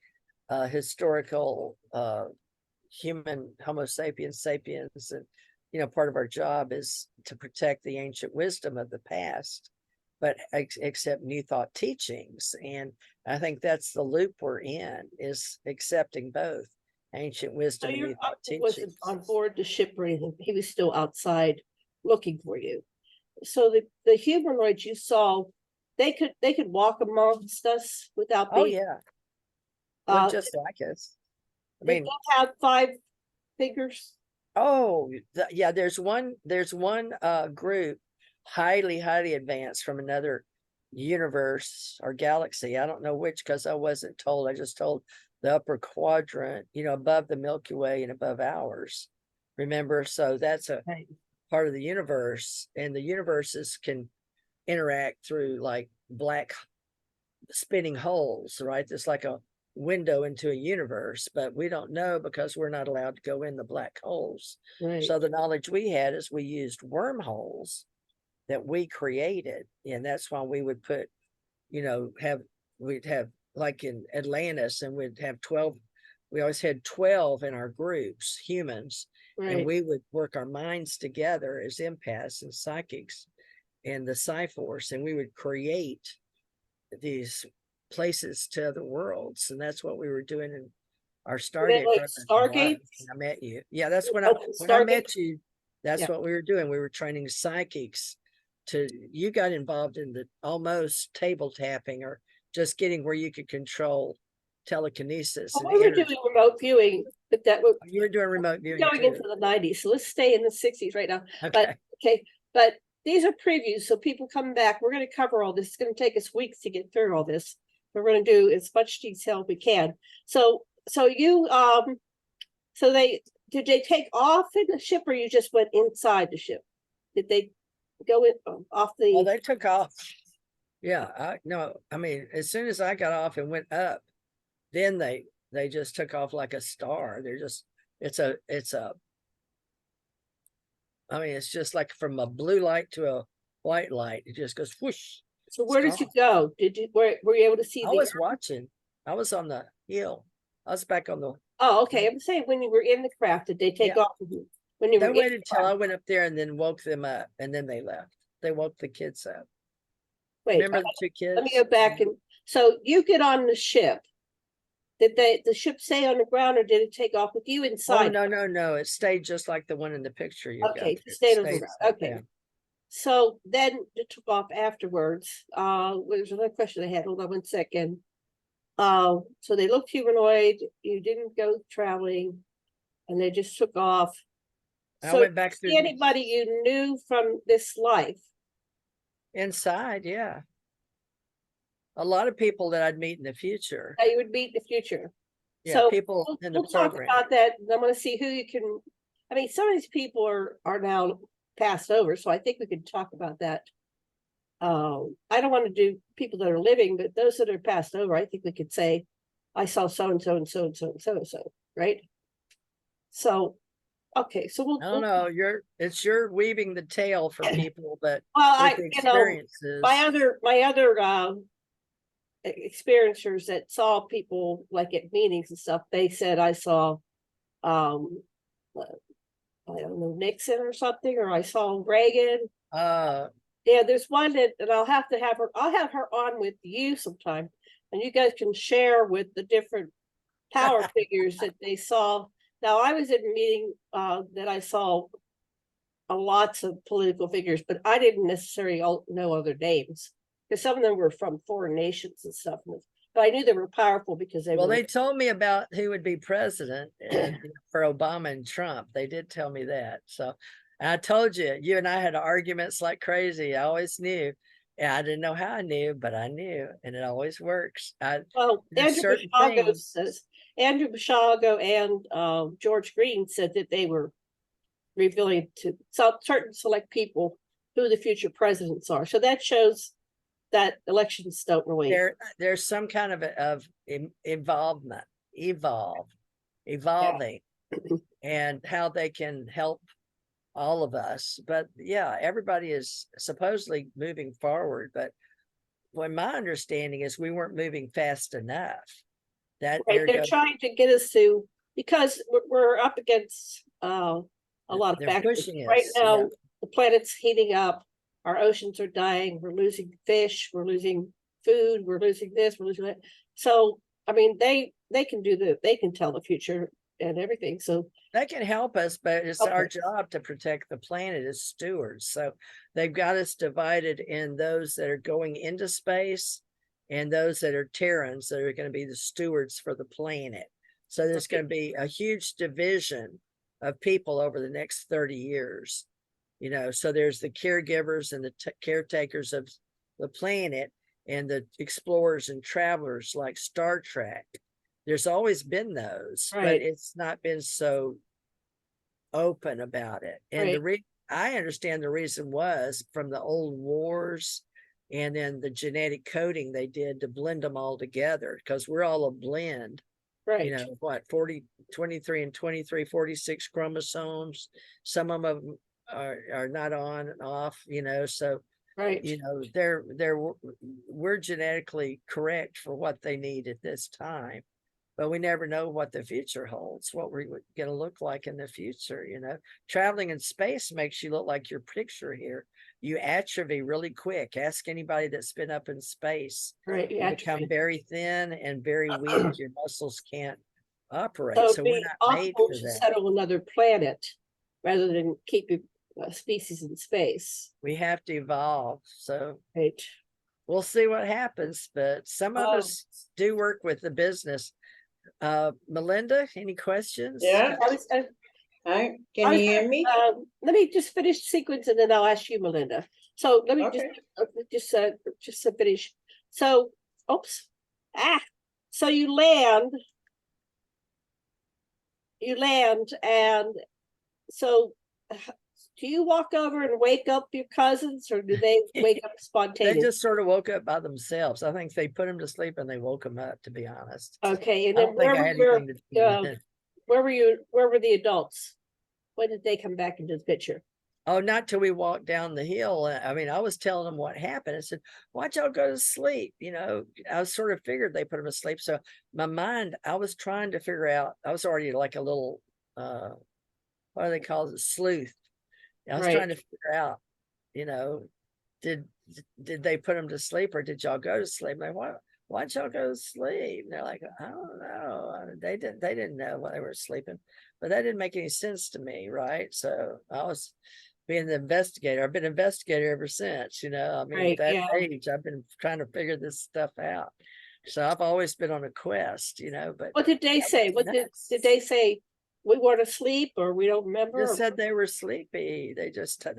S2: human Homo sapiens sapiens, and part of our job is to protect the ancient wisdom of the past, but accept new thought teachings. And I think that's the loop we're in, is accepting both ancient
S1: So
S2: wisdom and
S1: your
S2: new thought
S1: uncle wasn't
S2: teachings.
S1: on board the ship or anything. He was still outside looking for you. So the humanoids you saw, they could walk amongst us without
S2: Oh
S1: being.
S2: yeah, look
S1: Uh,
S2: just like us. I
S1: they
S2: mean,
S1: don't have 5 fingers.
S2: oh yeah, there's one group highly advanced from another universe or galaxy. I don't know which, because I wasn't told. I just told the upper quadrant, above the Milky Way and above ours, remember? So that's a
S1: Right.
S2: part of the universe, and the universes can interact through like black spinning holes, right? It's like a window into a universe, but we don't know because we're not allowed to go in the black holes.
S1: Right.
S2: So the knowledge we had is we used wormholes that we created, and that's why we would put, we'd have like in Atlantis, and we'd have 12. We always had 12 in our groups, humans, and
S1: Right.
S2: we would work our minds together as empaths and psychics and the Psi Force, and we would create these places to other worlds, and that's what we were doing in our
S1: Were they
S2: Stargate
S1: like
S2: program.
S1: Stargate?
S2: When I met you. Yeah, that's when I
S1: Okay,
S2: when I
S1: Stargate?
S2: met you. That's
S1: Yeah.
S2: what we were doing. We were training psychics you got involved in the almost table tapping or just getting where you could control telekinesis
S1: Well,
S2: and
S1: we were
S2: energy.
S1: doing remote viewing, but that was
S2: You were doing remote viewing
S1: going
S2: too.
S1: into the 90s. So let's stay in the 60s right now.
S2: Okay.
S1: But okay, but these are previews. So people come back. We're going to cover all this. It's going to take us weeks to get through all this. We're going to do as much detail as we can. So you so did they take off in the ship or you just went inside the ship? Did they go in off the
S2: Well, they took off. Yeah, I mean, as soon as I got off and went up, then they just took off like a star. They're just I mean, it's just like from a blue light to a white light. It just goes whoosh.
S1: So where did you
S2: gone.
S1: go? Did you were you able to see
S2: I
S1: the
S2: was watching. I was on the hill. I was back on the.
S1: Oh, okay. I'm saying when you were in the craft, did they take
S2: Yeah.
S1: off when you
S2: They
S1: were in
S2: waited
S1: the
S2: till I
S1: craft?
S2: went up there and then woke them up, and then they left. They woke the kids up.
S1: Wait,
S2: Remember the two kids?
S1: let me go back and so you get on the ship. Did the ship stay on the ground or did it take off with you
S2: Oh
S1: inside?
S2: no! It stayed just like the one in the picture you got.
S1: Okay,
S2: There.
S1: it stayed on the ground.
S2: Stayed
S1: Okay.
S2: down.
S1: So then it took off afterwards. There's another question I had. Hold on one second. So they looked humanoid, you didn't go traveling, and they just took off.
S2: I
S1: So
S2: went back
S1: did
S2: through
S1: you see anybody you knew from this life?
S2: inside. Yeah, a lot of people that I'd meet in the future.
S1: That you would meet in the future.
S2: Yeah,
S1: So
S2: people in the
S1: we'll talk
S2: program.
S1: about that. And I'm going to see who you can. I mean, some of these people are now passed over, so I think we can talk about that. I don't want to do people that are living, but those that are passed over, I think we could say, I saw so and so and so and so and so and so, right? So, okay, so we'll.
S2: I don't know. You're weaving the tale for people, but
S1: Well,
S2: with the experiences.
S1: my other experiencers that saw people like at meetings and stuff, they said I saw I don't know, Nixon or something, or I saw Reagan. Yeah, there's one that, and I'll have her on with you sometime, and you guys can share with the different power figures that they saw. Now I was at a meeting that I saw lots of political figures, but I didn't necessarily know other names because some of them were from foreign nations and stuff. But I knew they were powerful because they
S2: Well,
S1: were.
S2: they told me about who would be president for Obama and Trump. They did tell me that. So I told you, you and I had arguments like crazy. I always knew. And I didn't know how I knew, but I knew, and it always works.
S1: Well, Andrew Bashago and George Green said that they were revealing to certain select people who the future presidents are. So that shows that elections don't really.
S2: There's some kind of evolving, and how they can help all of us. But yeah, everybody is supposedly moving forward. But when my understanding is we weren't moving fast enough. That
S1: right, they're trying to get us to, because we're up against a lot of factors right now. Yeah. The planet's heating up, our oceans are dying, we're losing fish, we're losing food, we're losing this, we're losing that. So I mean, they can do they can tell the future and everything. So
S2: they can help us, but it's our job to protect the planet as stewards. So they've got us divided in those that are going into space and those that are Terrans that are going to be the stewards for the planet. So there's going to be a huge division of people over the next 30 years. So there's the caregivers and the caretakers of the planet and the explorers and travelers like Star Trek. There's always been those, right, but it's not been so open about it. And I understand the reason was from the old wars and then the genetic coding they did to blend them all together, because we're all a blend. Right. 23 and 23, 46 chromosomes. Some of them are not on and off, so right, we're genetically correct for what they need at this time. but we never know what the future holds, what we're going to look like in the future. Traveling in space makes you look like your picture here. You atrophy really quick. Ask anybody that's been up in space.
S1: Right.
S2: You
S1: Yeah.
S2: become very thin and very weak. Your muscles can't operate.
S1: So
S2: So
S1: it'd
S2: we're
S1: be
S2: not made
S1: optimal
S2: for
S1: to
S2: that.
S1: settle another planet rather than keep a species in space.
S2: We have to evolve. So
S1: Right.
S2: we'll see what happens, but some of us do work with the business. Melinda, any questions?
S3: Yeah. Hi, can you hear me?
S1: Let me just finish sequence and then I'll ask you, Melinda. So let me
S3: Okay.
S1: just finish. So, oops. So you land, and so do you walk over and wake up your cousins, or do they wake up
S2: They
S1: spontaneously?
S2: just sort of woke up by themselves. I think they put them to sleep and they woke them up, to be honest.
S1: Okay, and
S2: I
S1: then
S2: don't think I had anything to do with it.
S1: where were the adults? When did they come back into the picture?
S2: Oh, not till we walked down the hill. I mean, I was telling them what happened. I said, why'd y'all go to sleep? I was sort of figured they put them to sleep. So my mind, I was trying to figure out, I was already like a little, what do they call it? Sleuth. I was trying to figure out, did they put them to sleep or did y'all go to sleep? Like, why'd y'all go to sleep? And they're like, I don't know. They didn't know why they were sleeping, but that didn't make any sense to me, right? So I was being the investigator. I've been an investigator ever since, I mean, at that age, I've been trying to figure this stuff out. So I've always been on a quest, but
S1: What did they say? What did they say? We were asleep, or we don't remember?
S2: Just said they were sleepy. They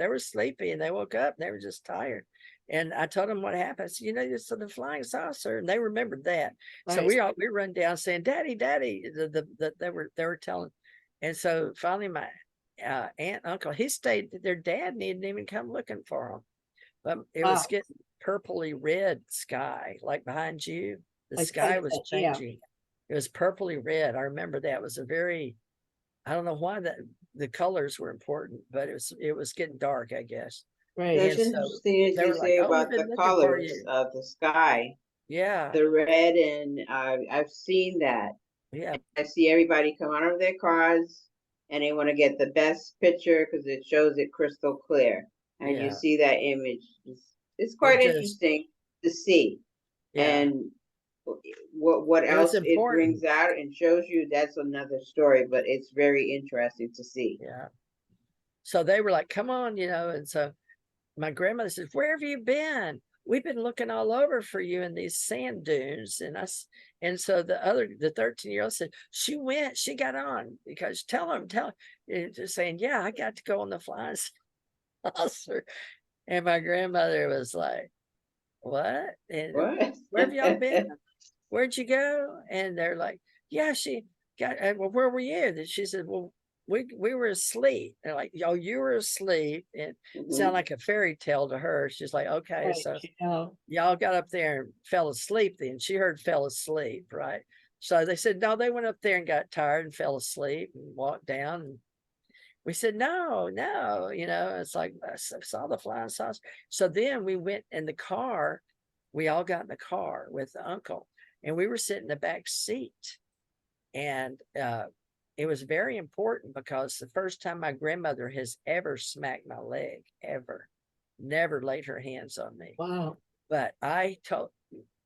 S2: were sleepy and they woke up and they were just tired. And I told them what happened. I said, this is the flying saucer, and they remembered that.
S1: Right.
S2: So we run down saying, "Daddy, Daddy." They were telling, and so finally my aunt and uncle, he stayed. Their dad didn't even come looking for them, but it was getting purpley red sky, like behind you. The sky was changing. It was purpley red. I remember that. It was a very, I don't know why the colors were important, but it was getting dark, I guess.
S1: Right.
S3: That's interesting as you say about the colors of the sky.
S2: Yeah.
S3: The red, and I've seen that.
S2: Yeah.
S3: I see everybody come out of their cars and they want to get the best picture because it shows it crystal clear. And you see that image. It's quite interesting to see.
S2: Yeah.
S3: And what else it brings out and shows you, that's another story, but it's very interesting to see.
S2: Yeah. So they were like, come on, and so my grandmother says, where have you been? We've been looking all over for you in these sand dunes. And so the 13-year-old said, she got on, because tell him, just saying, yeah, I got to go on the flying saucer. And my grandmother was like, what? And
S3: what?
S2: Where have y'all been? Where'd you go? And they're like, yeah, she got, well, where were you? And she said, well, we were asleep. They're like, oh, you were asleep. It sounded like a fairy tale to her. She's like, okay,
S1: right.
S2: So y'all got up there and fell asleep then. She heard fell asleep, right? So they said, no, they went up there and got tired and fell asleep and walked down. And we said, no, it's like, I saw the flying saucer. So then we went in the car. We all got in the car with the uncle, and we were sitting in the back seat. And it was very important because the first time my grandmother has ever smacked my leg, ever, never laid her hands on me.
S1: Wow.
S2: But I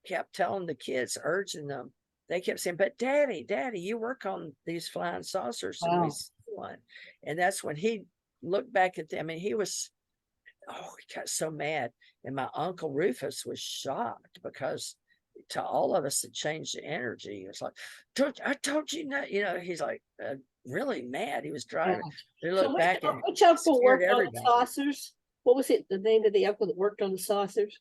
S2: kept telling the kids, urging them, they kept saying, but Daddy, you work on these flying saucers. And we see one. And that's when he looked back at them, and he got so mad. And my uncle Rufus was shocked because to all of us, it changed the energy. He was like, I told you not, he's like really mad. He was driving. They looked back and
S1: which uncle worked on the saucers? What was it, the name of the uncle that worked on the saucers?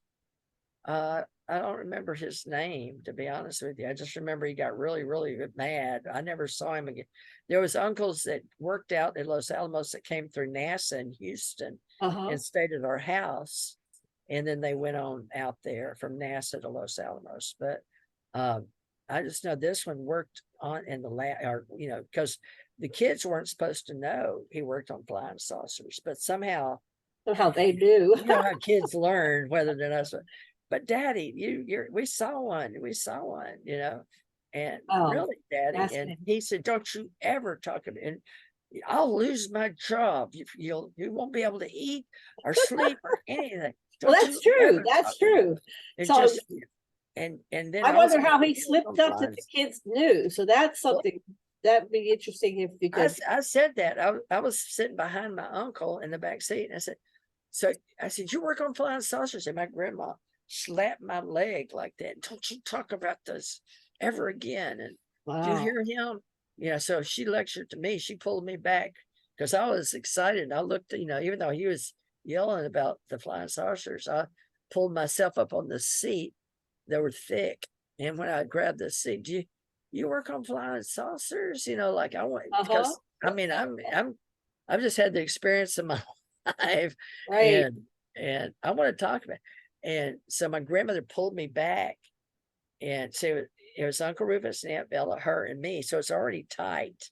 S2: I don't remember his name, to be honest with you. I just remember he got really, really mad. I never saw him again. There was uncles that worked out in Los Alamos that came through NASA in Houston and stayed at our house. And then they went on out there from NASA to Los Alamos. But I just know this one worked on in the lab, or, because the kids weren't supposed to know he worked on flying saucers, but somehow
S1: they do.
S2: How kids learn whether they're not. But Daddy, we saw one, And
S1: Oh,
S2: really, Daddy, and
S1: fascinating.
S2: he said, "Don't you ever talk about it. I'll lose my job. You won't be able to eat or sleep or anything.
S1: Well,
S2: Don't
S1: that's
S2: you
S1: true.
S2: ever
S1: That's
S2: talk about it."
S1: true.
S2: It
S1: So
S2: just and then
S1: I wonder how he
S2: you work
S1: slipped
S2: on
S1: up that the
S2: flies.
S1: kids knew. So that's
S2: Well,
S1: something that'd be interesting if you could.
S2: I said that. I was sitting behind my uncle in the back seat, and I said, "So I said, you work on flying saucers?" And my grandma slapped my leg like that. "Don't you talk about this ever again." And do you
S1: Wow.
S2: hear him? Yeah. So she lectured to me. She pulled me back because I was excited. I looked, even though he was yelling about the flying saucers, I pulled myself up on the seat. They were thick. And when I grabbed the seat, do you work on flying saucers? Like I want,
S1: Uh-huh.
S2: because I mean, I've just had the experience of my life,
S1: Right.
S2: and I want to talk about it. And so my grandmother pulled me back, and so it was Uncle Rufus and Aunt Bella, her and me. So it's already tight.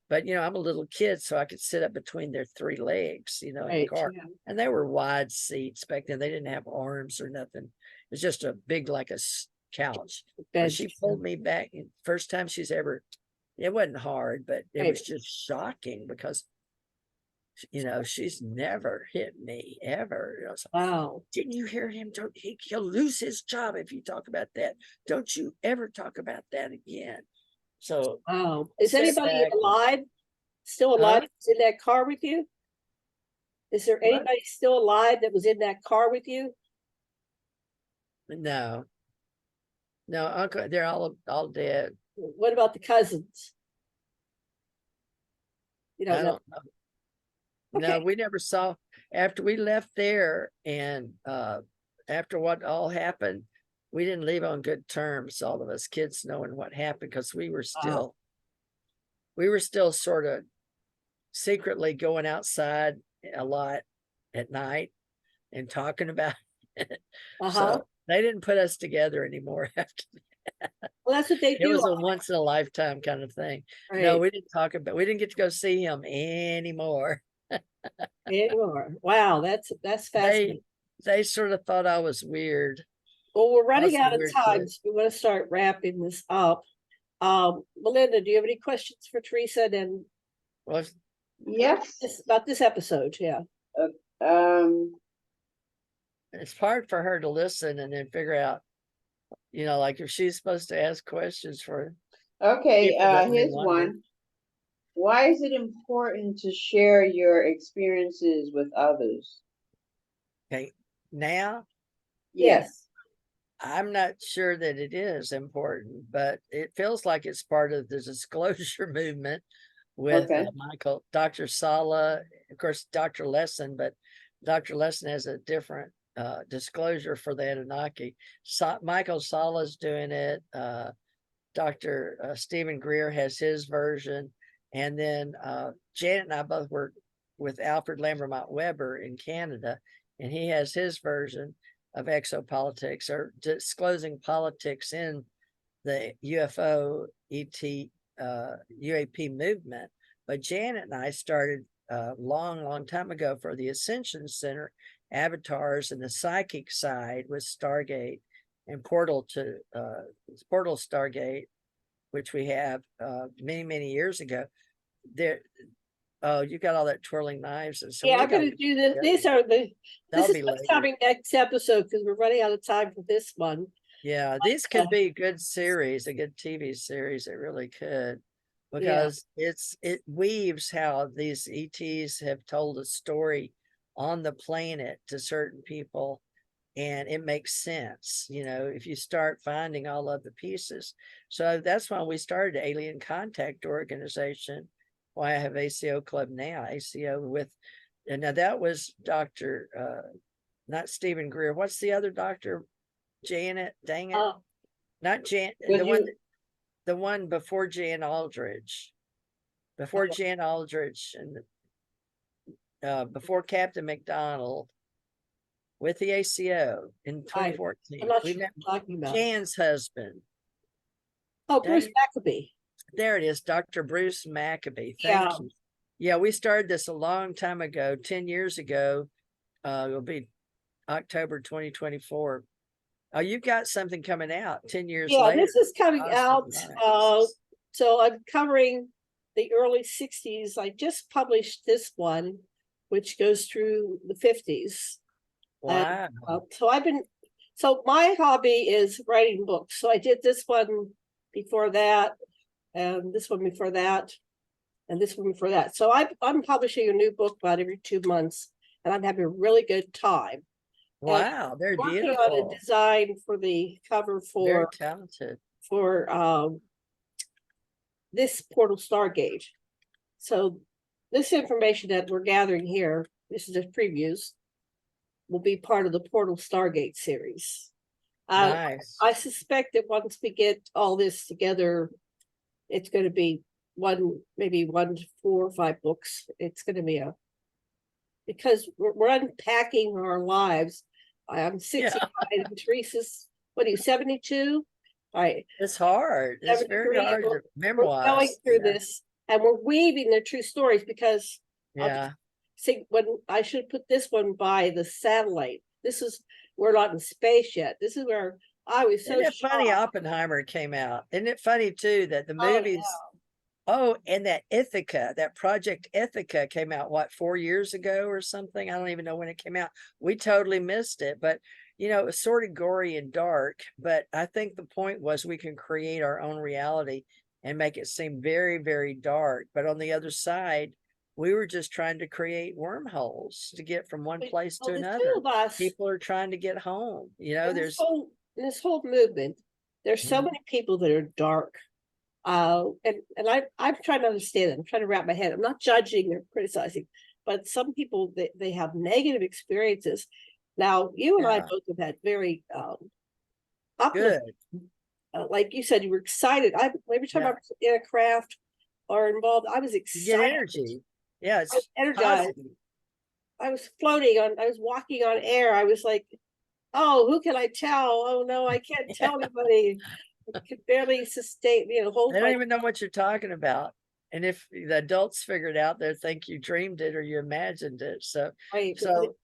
S2: But I'm a little kid, so I could sit up between their three legs, in the
S1: Right.
S2: car.
S1: Yeah.
S2: And they were wide seats back then. They didn't have arms or nothing. It was just a big, like a couch. But
S1: Bed.
S2: she pulled me back. And first time she's ever, it wasn't hard, but it
S1: Right.
S2: was just shocking because, she's never hit me ever. So,
S1: Wow.
S2: didn't you hear him? He'll lose his job if you talk about that. Don't you ever talk about that again. So
S1: Wow. Is
S2: sat
S1: anybody
S2: back and-
S1: alive? Still
S2: Huh?
S1: alive that's in that car with you? Is there
S2: What?
S1: anybody still alive that was in that car with you?
S2: No, uncle, they're all dead.
S1: What about the cousins? You
S2: I
S1: don't know.
S2: don't know. No,
S1: Okay.
S2: we never saw after we left there, and after what all happened, we didn't leave on good terms, all of us kids, knowing what happened, because we were
S1: Wow.
S2: still sort of secretly going outside a lot at night and talking about it.
S1: Uh-huh.
S2: So they didn't put us together anymore after
S1: Well, that's what they
S2: it
S1: do.
S2: was a once in a lifetime kind of thing. No,
S1: Right.
S2: we didn't get to go see him anymore.
S1: Anymore. Wow, that's fascinating.
S2: They sort of thought I was weird.
S1: Well, we're
S2: I was
S1: running
S2: a
S1: out of
S2: weird
S1: time,
S2: kid.
S1: so we want to start wrapping this up. Melinda, do you have any questions for Theresa and
S2: Well,
S3: Yes.
S1: about this episode? Yeah.
S3: Um,
S2: it's hard for her to listen and then figure out, like if she's supposed to ask questions for
S3: okay,
S2: people that may
S3: here's
S2: wonder.
S3: one. Why is it important to share your experiences with others?
S2: Okay, now
S1: Yes.
S2: I'm not sure that it is important, but it feels like it's part of the disclosure movement with
S3: Okay.
S2: Dr. Sala, of course, Dr. Lessin, but Dr. Lessin has a different disclosure for the Anunnaki. Michael Sala's doing it. Dr. Stephen Greer has his version. And then Janet and I both work with Alfred Lambermont Weber in Canada, and he has his version of exopolitics, or disclosing politics in the UFO UaP movement. But Janet and I started a long time ago for the Ascension Center, avatars and the psychic side with Stargate and Portal Stargate, which we have many years ago. There, oh, you got all that twirling knives, and so
S1: Yeah, I'm gonna do this. These are this
S2: that'll
S1: is
S2: be
S1: what's
S2: later.
S1: coming next episode because we're running out of time for this one.
S2: Yeah, these could be a good series, a good TV series. It really could, because it weaves how these ETs have told a story on the planet to certain people, and it makes sense, if you start finding all of the pieces. So that's why we started Alien Contact Organization, why I have ACO Club now, ACO and now that was Dr. Not Stephen Greer. What's the other doctor? Janet, dang it. Not Jan, the one before Jan Aldridge. Before Jan Aldridge and before Captain McDonald, with the ACO in 2014.
S1: I'm not
S2: We
S1: sure
S2: met
S1: what you're talking about.
S2: Jan's husband.
S1: Oh, Bruce Maccabee.
S2: There it is, Dr. Bruce Maccabee. Thank you. Yeah, we started this a long time ago, 10 years ago. It'll be October 2024. Oh, you've got something coming out 10 years
S1: Yeah,
S2: later.
S1: this is coming
S2: Awesome.
S1: out.
S2: Nice.
S1: So I'm covering the early 60s. I just published this one, which goes through the 50s.
S2: Wow.
S1: So my hobby is writing books. So I did this one before that, and this one before that, and this one before that. So I'm publishing a new book about every 2 months, and I'm having a really good time.
S2: Wow, they're
S1: Working on
S2: beautiful.
S1: a design for the cover
S2: Very
S1: for
S2: talented.
S1: this portal Stargate. So this information that we're gathering here, this is just previews, will be part of the Portal Stargate series.
S2: Nice.
S1: I suspect that once we get all this together, it's going to be maybe 1 to 4 or 5 books. It's going to be because we're unpacking our lives. I'm 65 and Teresa's, what are you, 72?
S2: It's hard. It's very hard to
S1: We're
S2: memoirs.
S1: going through this, and we're weaving the true stories because
S2: Yeah.
S1: see, when I should put this one by the satellite. We're not in space yet. This is where I was so
S2: Isn't it funny
S1: shocked.
S2: Oppenheimer came out? Isn't it funny too that the
S1: I
S2: movies and that Ithaca, that Project Ithaca came out, what, 4 years ago or something? I don't even know when it came out. We totally missed it, but it was sort of gory and dark. But I think the point was we can create our own reality and make it seem very, very dark. But on the other side, we were just trying to create wormholes to get from one place to
S1: the
S2: another.
S1: two of us,
S2: People are trying to get home.
S1: in
S2: There's
S1: this whole movement, there's so many people that are dark. And I'm trying to understand it. I'm trying to wrap my head. I'm not judging or criticizing, but some people they have negative experiences. Now, you and I both have had very uplifting.
S2: good.
S1: Like you said, you were excited. Every time I was in a craft or involved, I was
S2: You
S1: excited.
S2: get energy. Yeah,
S1: I was
S2: it's
S1: energized.
S2: positive.
S1: I was floating I was walking on air. I was like, oh, who can I tell? Oh no, I can't tell anybody. I could barely sustain, hold
S2: They don't
S1: my.
S2: even know what you're talking about. And if the adults figure it out, they think you dreamed it or you imagined it. So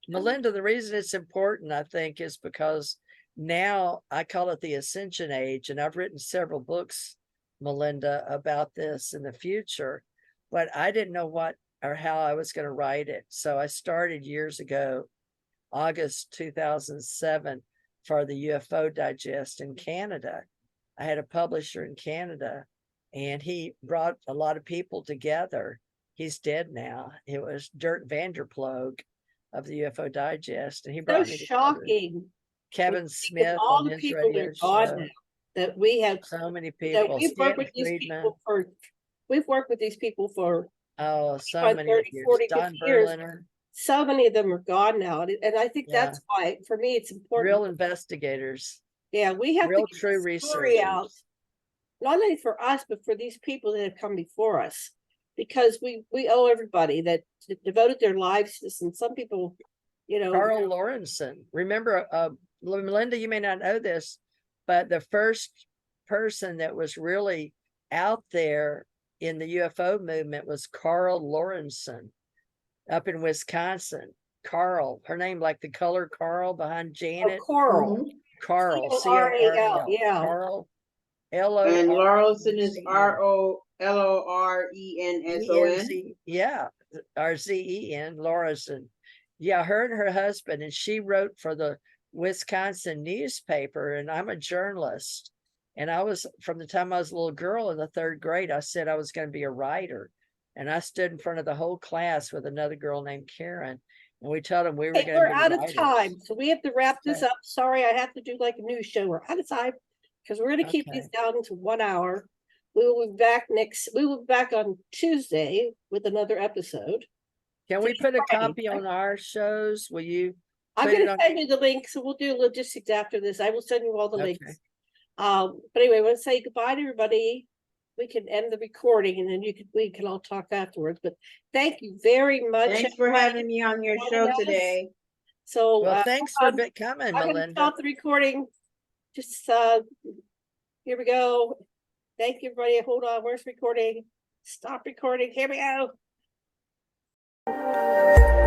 S2: Melinda, the reason it's important, I think, is because now I call it the Ascension age, and I've written several books, Melinda, about this in the future, but I didn't know what or how I was going to write it. So I started years ago, August 2007, for the UFO Digest in Canada. I had a publisher in Canada, and he brought a lot of people together. He's dead now. It was Dirk Vanderploeg of the UFO Digest, and he brought me
S1: shocking.
S2: Kevin Smith
S1: all
S2: on
S1: the
S2: his
S1: people
S2: radio show.
S1: That we have,
S2: so many people.
S1: we've worked with these people for
S2: so many
S1: 30,
S2: years.
S1: 40,
S2: Don
S1: 50 years.
S2: Berliner.
S1: So many of them are gone now, and I think that's why, for me, it's important.
S2: Real investigators.
S1: Yeah, we have
S2: real
S1: to get
S2: true
S1: the story out,
S2: researchers.
S1: not only for us, but for these people that have come before us, because we owe everybody that devoted their lives to this. And some people,
S2: Carl Lorenzen. Remember, Melinda, you may not know this, but the first person that was really out there in the UFO movement was Carl Lorenzen up in Wisconsin. Carl, her name like the color Carl behind Janet.
S1: Coral.
S2: Carl,
S1: C-O-R-A-L, yeah.
S2: Carl, L-O.
S3: And Lorenzen is ROLORENSON.
S2: Yeah, RZEN, Lorenzen. Yeah, her and her husband, and she wrote for the Wisconsin newspaper, and I'm a journalist. And I was, from the time I was a little girl in the 3rd grade, I said I was going to be a writer. And I stood in front of the whole class with another girl named Karen, and we told them we were going to be
S1: out
S2: writers.
S1: of time, so we have to wrap this up. Sorry, I have to do like a news show. We're out of time because we're going to keep these down to 1 hour. We will be back on Tuesday with another episode.
S2: Can we put a copy on our shows? Will you?
S1: I'm going to send you the link, so we'll do logistics after this. I will send you all the links. But anyway, I want to say goodbye to everybody. We can end the recording, and then we can all talk afterwards. But thank you very much.
S3: Thanks for having me on your show today.
S1: So
S2: thanks for coming, Melinda.
S1: I'm going to stop the recording. Just here we go. Thank you, everybody. Hold on. Where's recording? Stop recording. Here we go.